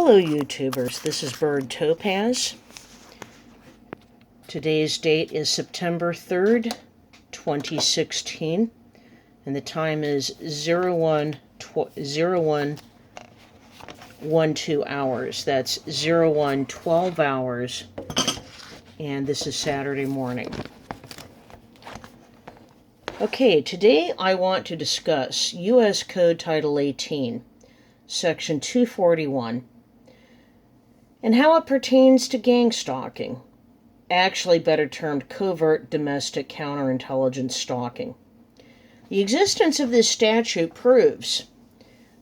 Hello YouTubers, this is Bird Topaz. Today's date is September 3rd, 2016, and the time is 0112 hours. That's 0112 hours, and this is Saturday morning. Okay, today I want to discuss U.S. Code Title 18, Section 241, and how it pertains to gang stalking, actually better termed covert domestic counterintelligence stalking. The existence of this statute proves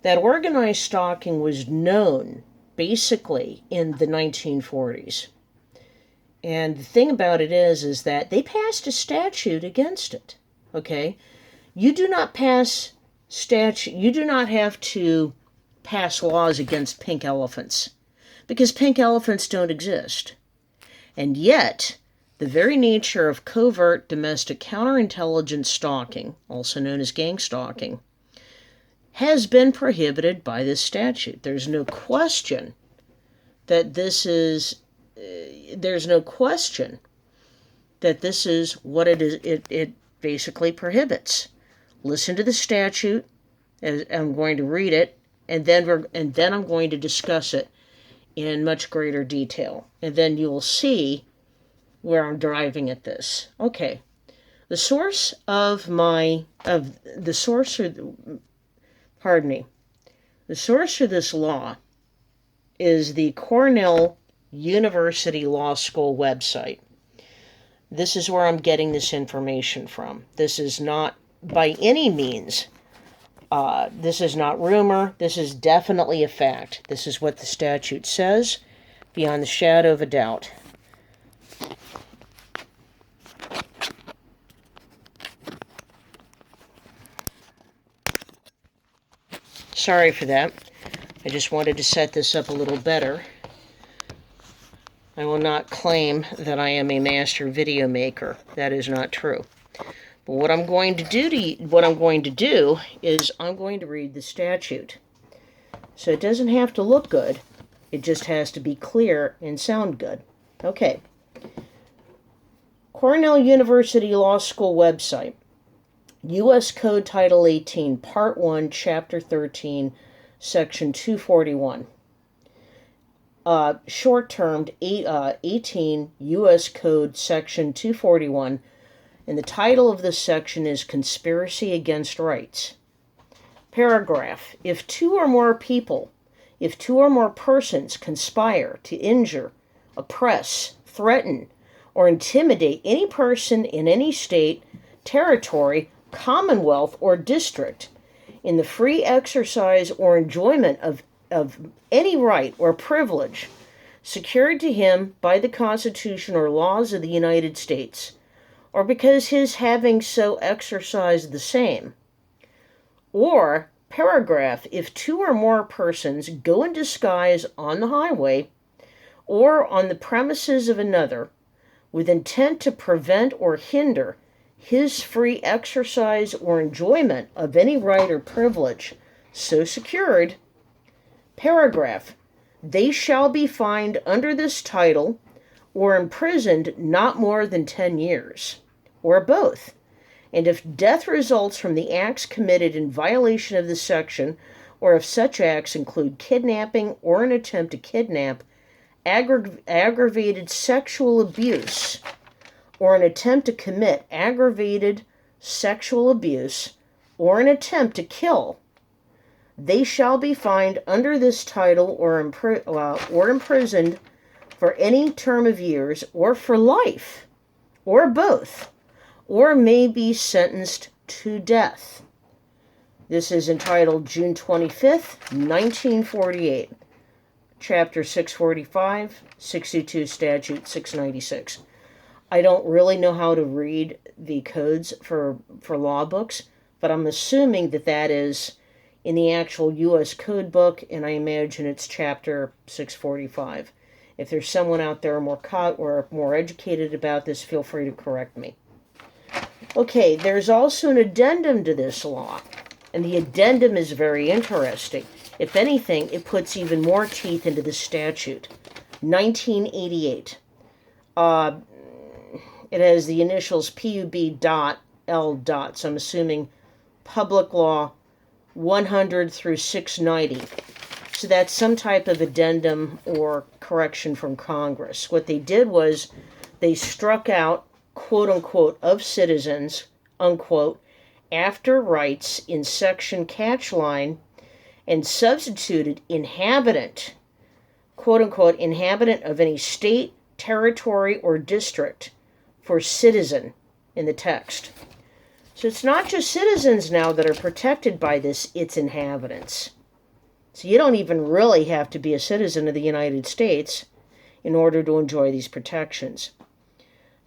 that organized stalking was known basically in the 1940s. And the thing about it is that they passed a statute against it. Okay? You do not have to pass laws against pink elephants, because pink elephants don't exist. And yet, the very nature of covert domestic counterintelligence stalking, also known as gang stalking, has been prohibited by this statute. There's no question that this is what it is. It basically prohibits. Listen to the statute, as I'm going to read it, and then I'm going to discuss it in much greater detail. And then you will see where I'm driving at this. Okay. The source of this law is the Cornell University Law School website. This is where I'm getting this information from. This is not by any means, this is not rumor. This is definitely a fact. This is what the statute says, beyond the shadow of a doubt. Sorry for that. I just wanted to set this up a little better. I will not claim that I am a master video maker. That is not true. But what I'm going to do is I'm going to read the statute. So it doesn't have to look good. It just has to be clear and sound good. Okay. Cornell University Law School website. U.S. Code Title 18, Part 1, Chapter 13, Section 241. Short-termed 18 U.S. Code Section 241, and the title of this section is Conspiracy Against Rights. Paragraph: If two or more persons conspire to injure, oppress, threaten, or intimidate any person in any state, territory, commonwealth, or district in the free exercise or enjoyment of any right or privilege secured to him by the Constitution or laws of the United States, or because his having so exercised the same. Or, paragraph, if two or more persons go in disguise on the highway or on the premises of another with intent to prevent or hinder his free exercise or enjoyment of any right or privilege so secured. Paragraph, they shall be fined under this title or imprisoned not more than 10 years, or both. And if death results from the acts committed in violation of this section, or if such acts include kidnapping or an attempt to kidnap, aggravated sexual abuse, or an attempt to commit aggravated sexual abuse, or an attempt to kill, they shall be fined under this title or imprisoned for any term of years, or for life, or both, or may be sentenced to death. This is entitled June 25th, 1948, Chapter 645, 62 Statute 696. I don't really know how to read the codes for law books, but I'm assuming that is in the actual U.S. Code book, and I imagine it's Chapter 645. If there's someone out there more educated about this, feel free to correct me. Okay, there's also an addendum to this law, and the addendum is very interesting. If anything, it puts even more teeth into the statute. 1988. It has the initials PUB.L. So I'm assuming Public Law 100 through 690. So that's some type of addendum or correction from Congress. What they did was they struck out, quote unquote, of citizens, unquote, after rights in section catchline and substituted inhabitant, quote unquote, inhabitant of any state, territory, or district for citizen in the text. So it's not just citizens now that are protected by this, it's inhabitants. So you don't even really have to be a citizen of the United States in order to enjoy these protections.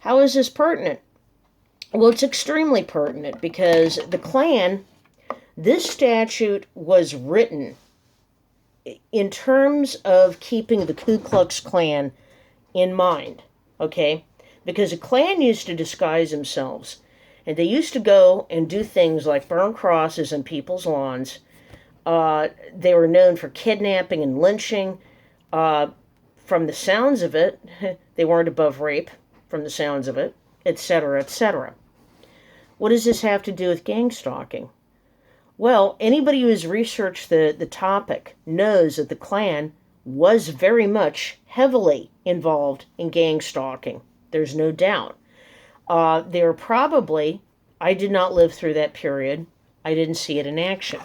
How is this pertinent? Well, it's extremely pertinent because the Klan, this statute was written in terms of keeping the Ku Klux Klan in mind, okay? Because the Klan used to disguise themselves, and they used to go and do things like burn crosses on people's lawns. They were known for kidnapping and lynching. From the sounds of it, they weren't above rape, from the sounds of it, etc., etc. What does this have to do with gang stalking? Well, anybody who has researched the topic knows that the Klan was very much heavily involved in gang stalking. There's no doubt. They were probably, I did not live through that period. I didn't see it in action.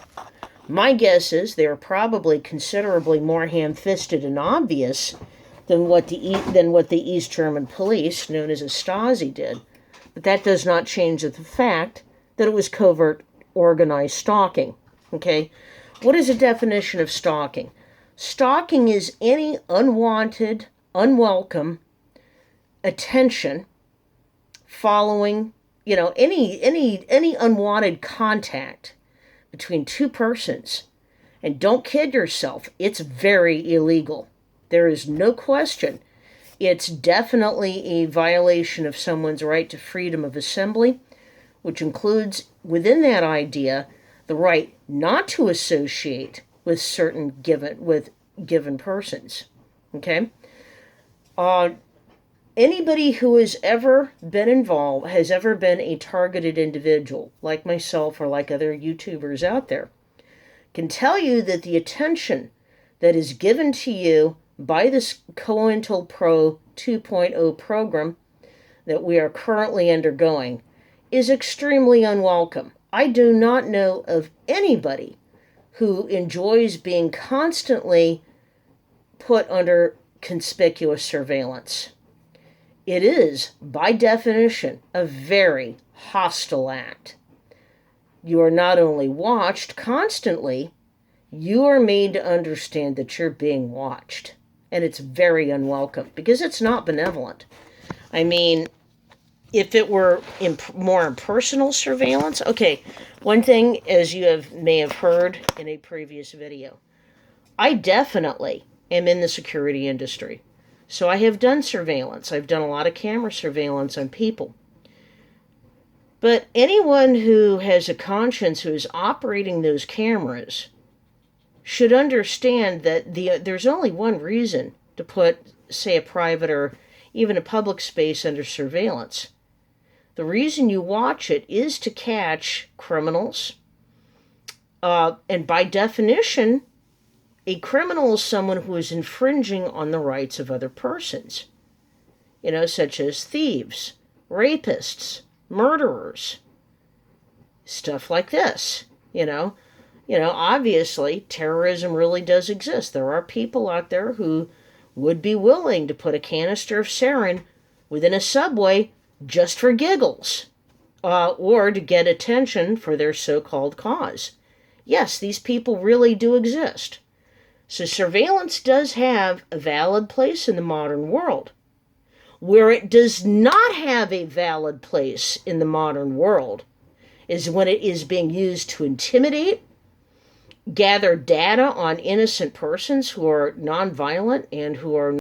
My guess is they were probably considerably more ham-fisted and obvious than what the East German police, known as a Stasi, did. But that does not change the fact that it was covert, organized stalking. Okay? What is the definition of stalking? Stalking is any unwanted, unwelcome attention following, any unwanted contact between two persons. And don't kid yourself, it's very illegal. There is no question. It's definitely a violation of someone's right to freedom of assembly, which includes, within that idea, the right not to associate with certain given persons. Okay? Anybody who has ever been involved, has ever been a targeted individual, like myself or like other YouTubers out there, can tell you that the attention that is given to you by this COINTELPRO 2.0 program that we are currently undergoing is extremely unwelcome. I do not know of anybody who enjoys being constantly put under conspicuous surveillance. It is, by definition, a very hostile act. You are not only watched constantly, you are made to understand that you're being watched. And it's very unwelcome because it's not benevolent. I mean, if it were more impersonal surveillance, okay, one thing, as you may have heard in a previous video, I definitely am in the security industry. So I have done surveillance. I've done a lot of camera surveillance on people. But anyone who has a conscience, who is operating those cameras, should understand that there's only one reason to put, say, a private or even a public space under surveillance. The reason you watch it is to catch criminals. And by definition, a criminal is someone who is infringing on the rights of other persons, such as thieves, rapists, murderers, stuff like this. Obviously, terrorism really does exist. There are people out there who would be willing to put a canister of sarin within a subway just for giggles, or to get attention for their so-called cause. Yes, these people really do exist. So surveillance does have a valid place in the modern world. Where it does not have a valid place in the modern world is when it is being used to intimidate, gather data on innocent persons who are nonviolent and who are